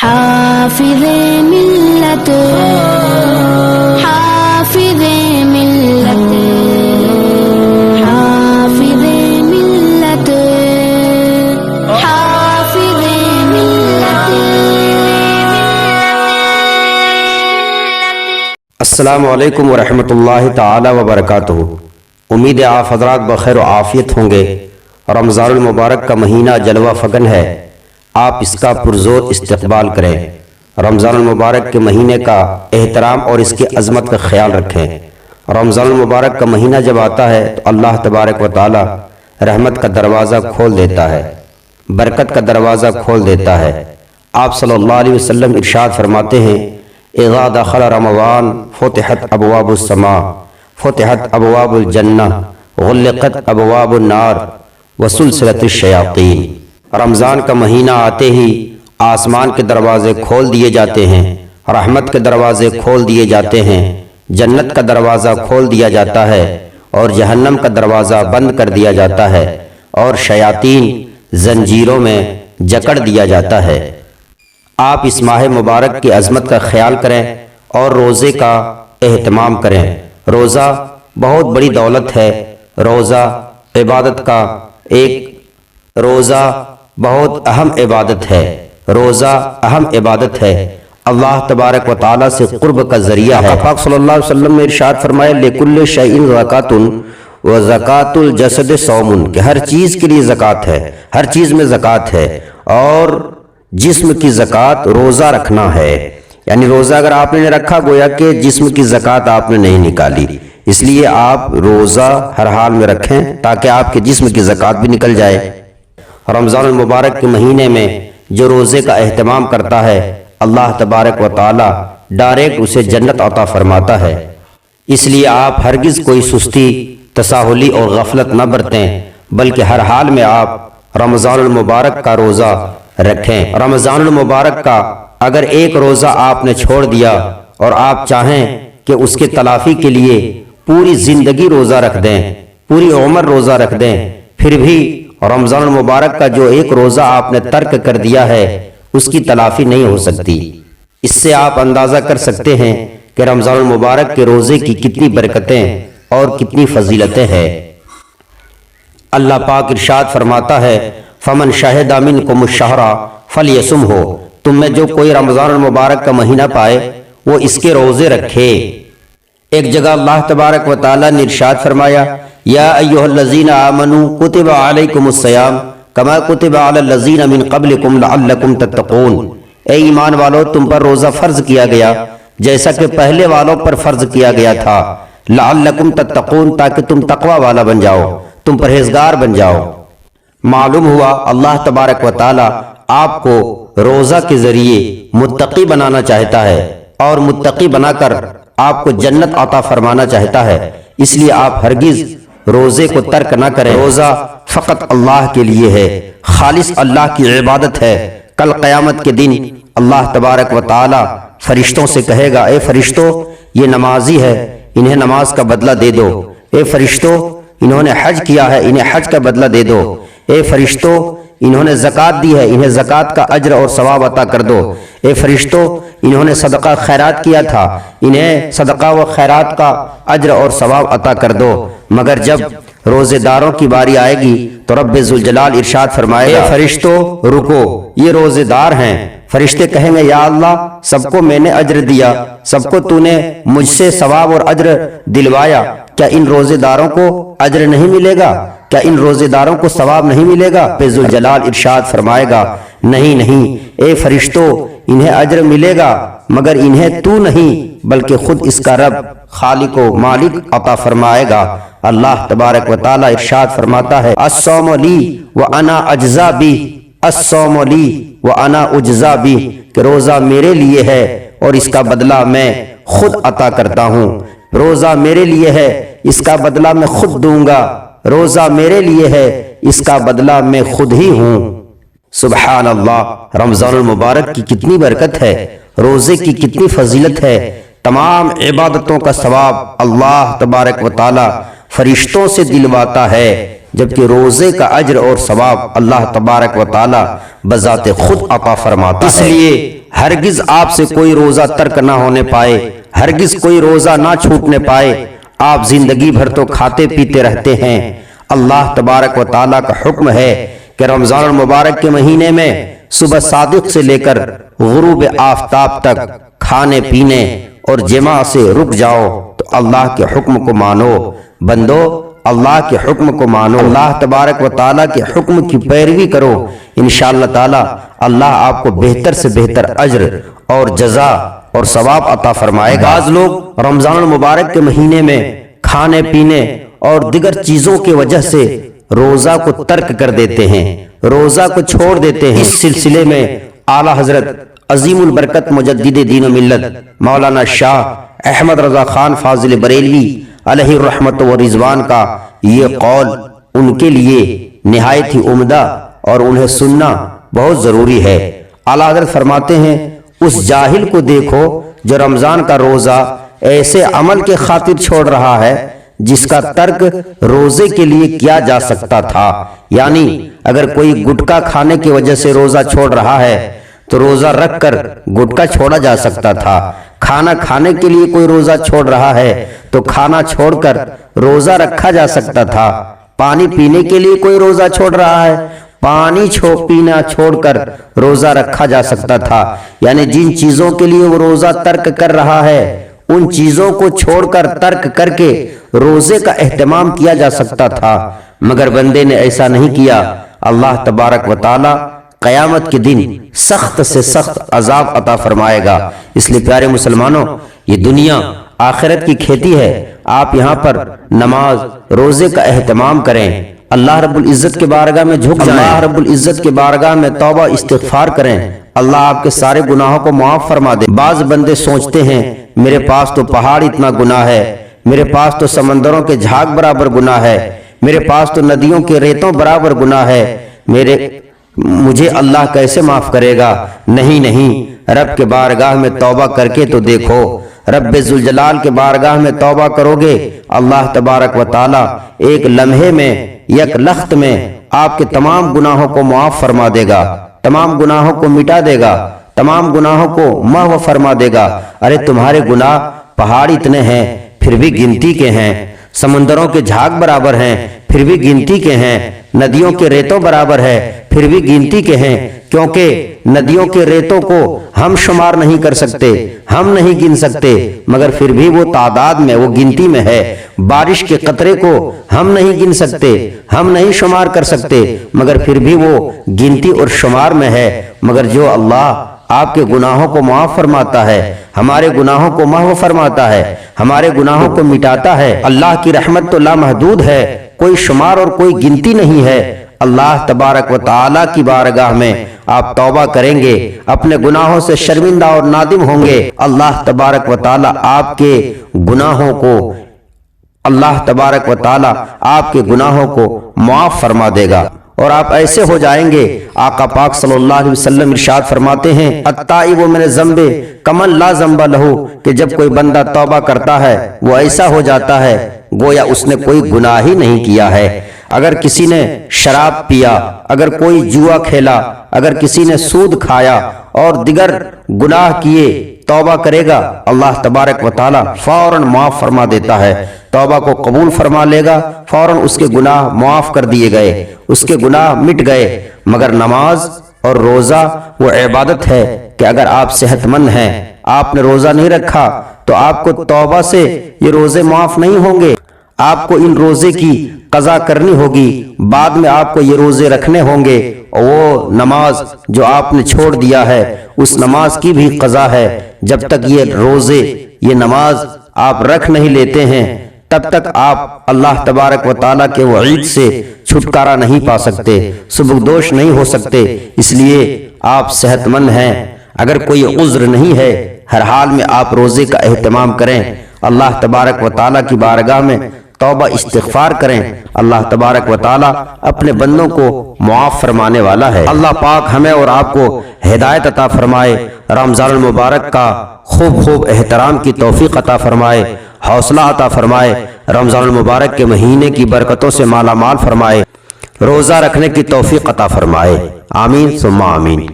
حافظ ملت حافظ ملت حافظ ملت حافظ ملت۔ السلام علیکم ورحمۃ اللہ تعالی وبرکاتہ۔ امید ہے آپ حضرات بخیر و عافیت ہوں گے۔ رمضان المبارک کا مہینہ جلوہ فگن ہے، آپ اس کا پرزور استقبال کریں۔ رمضان المبارک کے مہینے کا احترام اور اس کی عظمت کا خیال رکھیں۔ رمضان المبارک کا مہینہ جب آتا ہے تو اللہ تبارک و تعالی رحمت کا دروازہ کھول دیتا ہے، برکت کا دروازہ کھول دیتا ہے۔ آپ صلی اللہ علیہ وسلم ارشاد فرماتے ہیں، اذا دخل رمضان فتحت ابواب السماء فتحت ابواب الجنہ غلقت ابواب النار وسلسلۃ الشیاطین۔ رمضان کا مہینہ آتے ہی آسمان کے دروازے کھول دیے جاتے ہیں، رحمت کے دروازے کھول دیے جاتے ہیں، جنت کا دروازہ کھول دیا جاتا ہے اور جہنم کا دروازہ بند کر دیا جاتا ہے اور شیاطین زنجیروں میں جکڑ دیا جاتا ہے۔ آپ اس ماہ مبارک کی عظمت کا خیال کریں اور روزے کا اہتمام کریں۔ روزہ بہت بڑی دولت ہے، روزہ عبادت کا روزہ بہت اہم عبادت ہے، روزہ اہم عبادت ہے، اللہ تبارک و تعالیٰ سے قرب کا ذریعہ ہے۔ آقا پاک صلی اللہ علیہ وسلم نے ارشاد فرمایا، لِكُلِّ شَيْءٍ زَكَاةٌ وَزَكَاةُ الْجَسَدِ صَوْمٌ، کہ ہر چیز کے لیے زکوٰۃ ہے، ہر چیز میں زکوٰۃ ہے، اور جسم کی زکوٰۃ روزہ رکھنا ہے۔ یعنی روزہ اگر آپ نے رکھا گویا کہ جسم کی زکوٰۃ آپ نے نہیں نکالی، اس لیے آپ روزہ ہر حال میں رکھیں تاکہ آپ کے جسم کی زکوٰۃ بھی نکل جائے۔ رمضان المبارک کے مہینے میں جو روزے کا اہتمام کرتا ہے، اللہ تبارک و تعالی ڈائریکٹ اسے جنت عطا فرماتا ہے۔ اس لیے آپ ہرگز کوئی سستی، تساہلی اور غفلت نہ برتیں، بلکہ ہر حال میں آپ رمضان المبارک کا روزہ رکھیں۔ رمضان المبارک کا اگر ایک روزہ آپ نے چھوڑ دیا اور آپ چاہیں کہ اس کے تلافی کے لیے پوری زندگی روزہ رکھ دیں، پوری عمر روزہ رکھ دیں، پھر بھی رمضان المبارک کا جو ایک روزہ آپ نے ترک کر دیا ہے اس کی تلافی نہیں ہو سکتی۔ اس سے آپ اندازہ کر سکتے ہیں کہ رمضان المبارک کے روزے کی کتنی برکتیں اور کتنی فضیلتیں ہیں۔ اللہ پاک ارشاد فرماتا ہے، فمن شہد منکم الشہر فلیصمہ، تم میں جو کوئی رمضان المبارک کا مہینہ پائے وہ اس کے روزے رکھے۔ ایک جگہ اللہ تبارک و تعالی نے ارشاد فرمایا، یا ایھا الذین آمنوا کتب علیکم الصیام کما کتب علی الذین من قبلکم لعلکم تتقون، اے ایمان والو تم پر روزہ فرض کیا گیا جیسا کہ پہلے والوں پر فرض کیا گیا تھا، لعلکم تتقون، تاکہ تم تقوی والا بن جاؤ، تم پرہیزگار بن جاؤ۔ معلوم ہوا اللہ تبارک و تعالی آپ کو روزہ کے ذریعے متقی بنانا چاہتا ہے اور متقی بنا کر آپ کو جنت عطا فرمانا چاہتا ہے، اس لیے آپ ہرگز روزے کو ترک نہ کریں۔ روزہ فقط اللہ کے لیے ہے، خالص اللہ کی عبادت ہے۔ کل قیامت کے دن اللہ تبارک و تعالی فرشتوں سے کہے گا، اے فرشتوں یہ نمازی ہے، انہیں نماز کا بدلہ دے دو، اے فرشتوں انہوں نے حج کیا ہے، انہیں حج کا بدلہ دے دو، اے فرشتوں انہوں نے زکوٰۃ دی ہے، انہیں زکوٰۃ کا اجر اور ثواب عطا کر دو، اے فرشتوں انہوں نے صدقہ خیرات کیا تھا، انہیں صدقہ و خیرات کا اجر اور ثواب عطا کر دو۔ مگر جب روزے داروں کی باری آئے گی تو رب ذوالجلال ارشاد فرمائے گا، اے فرشتوں رکو، یہ روزے دار ہیں۔ فرشتے کہیں گے، یا اللہ سب کو میں نے اجر دیا، سب کو تو نے مجھ سے ثواب اور اجر دلوایا، کیا ان روزے داروں کو اجر نہیں ملے گا؟ کیا ان روزے داروں کو ثواب نہیں ملے گا؟ رب ذوالجلال ارشاد فرمائے گا، نہیں نہیں اے فرشتوں انہیں اجر ملے گا، مگر انہیں تو نہیں بلکہ خود اس کا رب خالق و مالک عطا فرمائے گا۔ اللہ تبارک و تعالی ارشاد فرماتا ہے، الصوم لی وانا اجزا بہ، الصوم لی وانا اجزا بہ، کہ روزہ میرے لیے ہے اور اس کا بدلہ میں خود عطا کرتا ہوں، روزہ میرے لیے ہے اس کا بدلہ میں خود دوں گا، روزہ میرے لیے ہے اس کا بدلہ میں خود ہی ہوں۔ سبحان اللہ، رمضان المبارک کی کتنی برکت ہے، روزے کی کتنی فضیلت ہے، تمام عبادتوں کا ثواب اللہ تبارک و تعالی فرشتوں سے دلواتا ہے، جبکہ روزے کا اجر اور ثواب اللہ تبارک و تعالی بذات خود عطا فرماتا ہے۔ اس لیے ہرگز آپ سے کوئی روزہ ترک نہ ہونے پائے، ہرگز کوئی روزہ نہ چھوٹنے پائے۔ آپ زندگی بھر تو کھاتے پیتے رہتے ہیں۔ اللہ تبارک و تعالیٰ کا حکم ہے کہ رمضان المبارک کے مہینے میں صبح صادق سے لے کر غروب آفتاب تک کھانے پینے اور جماع سے رک جاؤ۔ تو اللہ کے حکم کو مانو بندو، اللہ کے حکم کو مانو، اللہ تبارک و تعالیٰ کے حکم کی پیروی کرو۔ انشاءاللہ تعالیٰ اللہ آپ کو بہتر سے بہتر اجر اور جزا اور ثواب عطا فرمائے گا۔ بعض لوگ رمضان المبارک کے مہینے میں کھانے پینے اور دیگر چیزوں کی وجہ سے روزہ کو ترک کر دیتے ہیں، روزہ کو چھوڑ دیتے ہیں۔ اس سلسلے میں اعلیٰ حضرت عظیم البرکت مجدد دین و ملت مولانا شاہ احمد رضا خان فاضل بریلوی علیہ الرحمت و رضوان کا یہ قول ان کے لیے نہایت ہی عمدہ اور انہیں سننا بہت ضروری ہے۔ اعلیٰ حضرت فرماتے ہیں، اس جاہل کو دیکھو جو رمضان کا روزہ ایسے عمل کے خاطر چھوڑ رہا ہے جس کا ترک روزے کے لیے کیا جا سکتا تھا۔ یعنی اگر کوئی گٹکا کھانے کی وجہ سے روزہ چھوڑ رہا ہے تو روزہ رکھ کر گٹکا چھوڑا جا سکتا تھا۔ کھانا کھانے کے لیے کوئی روزہ چھوڑ رہا ہے تو کھانا چھوڑ کر روزہ رکھا جا سکتا تھا۔ پانی پینے کے لیے کوئی روزہ چھوڑ رہا ہے، پانی پینا چھوڑ کر روزہ رکھا جا سکتا تھا۔ یعنی جن چیزوں کے لیے وہ روزہ ترک کر رہا ہے ان چیزوں کو چھوڑ کر ترک کر کے روزے کا اہتمام کیا جا سکتا تھا، مگر بندے نے ایسا نہیں کیا۔ اللہ تبارک و تعالی قیامت کے دن سخت سے سخت عذاب عطا فرمائے گا۔ اس لیے پیارے مسلمانوں، یہ دنیا آخرت کی کھیتی ہے۔ آپ یہاں پر نماز روزے کا اہتمام کریں، اللہ رب العزت کے بارگاہ میں جھک جائیں، اللہ رب العزت کے بارگاہ میں توبہ استغفار کریں، اللہ آپ کے سارے گناہوں کو معاف فرما دے۔ بعض بندے سوچتے ہیں میرے پاس تو پہاڑ اتنا گناہ ہے، میرے پاس تو سمندروں کے جھاگ برابر گناہ ہے، میرے پاس تو ندیوں کے ریتوں برابر گناہ ہے، مجھے اللہ کیسے معاف کرے گا؟ نہیں، رب کے بارگاہ میں توبہ کر کے تو دیکھو۔ رب ذوالجلال کے بارگاہ میں توبہ کرو گے، اللہ تبارک و تعالی ایک لمحے میں، یک لخت میں آپ کے تمام گناہوں کو معاف فرما دے گا، تمام گناہوں کو مٹا دے گا، تمام گناہوں کو محو فرما دے گا۔ ارے تمہارے گناہ پہاڑ اتنے ہیں پھر بھی گنتی کے ہیں، سمندروں کے جھاگ برابر ہیں پھر بھی گنتی کے ہیں، ندیوں کے ریتوں برابر ہے پھر بھی گنتی کے ہیں، کیونکہ ندیوں کے ریتوں کو ہم شمار نہیں کر سکتے، ہم نہیں گن سکتے، مگر پھر بھی وہ تعداد میں، وہ گنتی میں ہے۔ بارش کے قطرے کو ہم نہیں گن سکتے، ہم نہیں شمار کر سکتے، مگر پھر بھی وہ گنتی اور شمار میں ہے۔ مگر جو اللہ آپ کے گناہوں کو معاف فرماتا ہے، ہمارے گناہوں کو محو فرماتا ہے، ہمارے گناہوں کو مٹاتا ہے، اللہ کی رحمت تو لامحدود ہے، کوئی شمار اور کوئی گنتی نہیں ہے۔ اللہ تبارک و تعالیٰ کی بارگاہ میں آپ توبہ کریں گے، اپنے گناہوں سے شرمندہ اور نادم ہوں گے، اللہ تبارک و تعالیٰ آپ کے گناہوں کو، اللہ تبارک و تعالیٰ آپ کے گناہوں کو معاف فرما دے گا، اور آپ ایسے ہو جائیں گے۔ آقا پاک صلی اللہ علیہ وسلم ارشاد فرماتے ہیں، التائب من الذنب کمن لا ذنب لہ، کہ جب کوئی بندہ توبہ کرتا ہے وہ ایسا ہو جاتا ہے گویا اس نے کوئی گناہ ہی نہیں کیا ہے۔ اگر کسی نے شراب پیا، اگر کوئی جوا کھیلا، اگر کسی نے سود کھایا اور دیگر گناہ کیے، توبہ کرے گا، اللہ تبارک و تعالیٰ فوراً معاف فرما دیتا ہے، توبہ کو قبول فرما لے گا، فوراً اس کے گناہ معاف کر دیے گئے، اس کے گناہ مٹ گئے۔ مگر نماز اور روزہ وہ عبادت ہے کہ اگر آپ صحت مند ہیں، آپ نے روزہ نہیں رکھا تو آپ کو توبہ سے یہ روزے معاف نہیں ہوں گے، آپ کو ان روزے کی قضا کرنی ہوگی، بعد میں آپ کو یہ روزے رکھنے ہوں گے، اور وہ نماز جو آپ نے چھوڑ دیا ہے اس نماز کی بھی قضا ہے۔ جب تک یہ روزے، یہ نماز آپ رکھ نہیں لیتے ہیں تب تک آپ اللہ تبارک و تعالیٰ کے وعید سے چھٹکارا نہیں پا سکتے، سبکدوش نہیں ہو سکتے۔ اس لیے آپ صحت مند ہیں، اگر کوئی عذر نہیں ہے، ہر حال میں آپ روزے کا اہتمام کریں، اللہ تبارک و تعالیٰ کی بارگاہ میں توبہ استغفار کریں، اللہ تبارک و تعالیٰ اپنے بندوں کو معاف فرمانے والا ہے۔ اللہ پاک ہمیں اور آپ کو ہدایت عطا فرمائے، رمضان المبارک کا خوب احترام کی توفیق عطا فرمائے، حوصلہ عطا فرمائے، رمضان المبارک کے مہینے کی برکتوں سے مالا مال فرمائے، روزہ رکھنے کی توفیق عطا فرمائے، آمین ثم آمین۔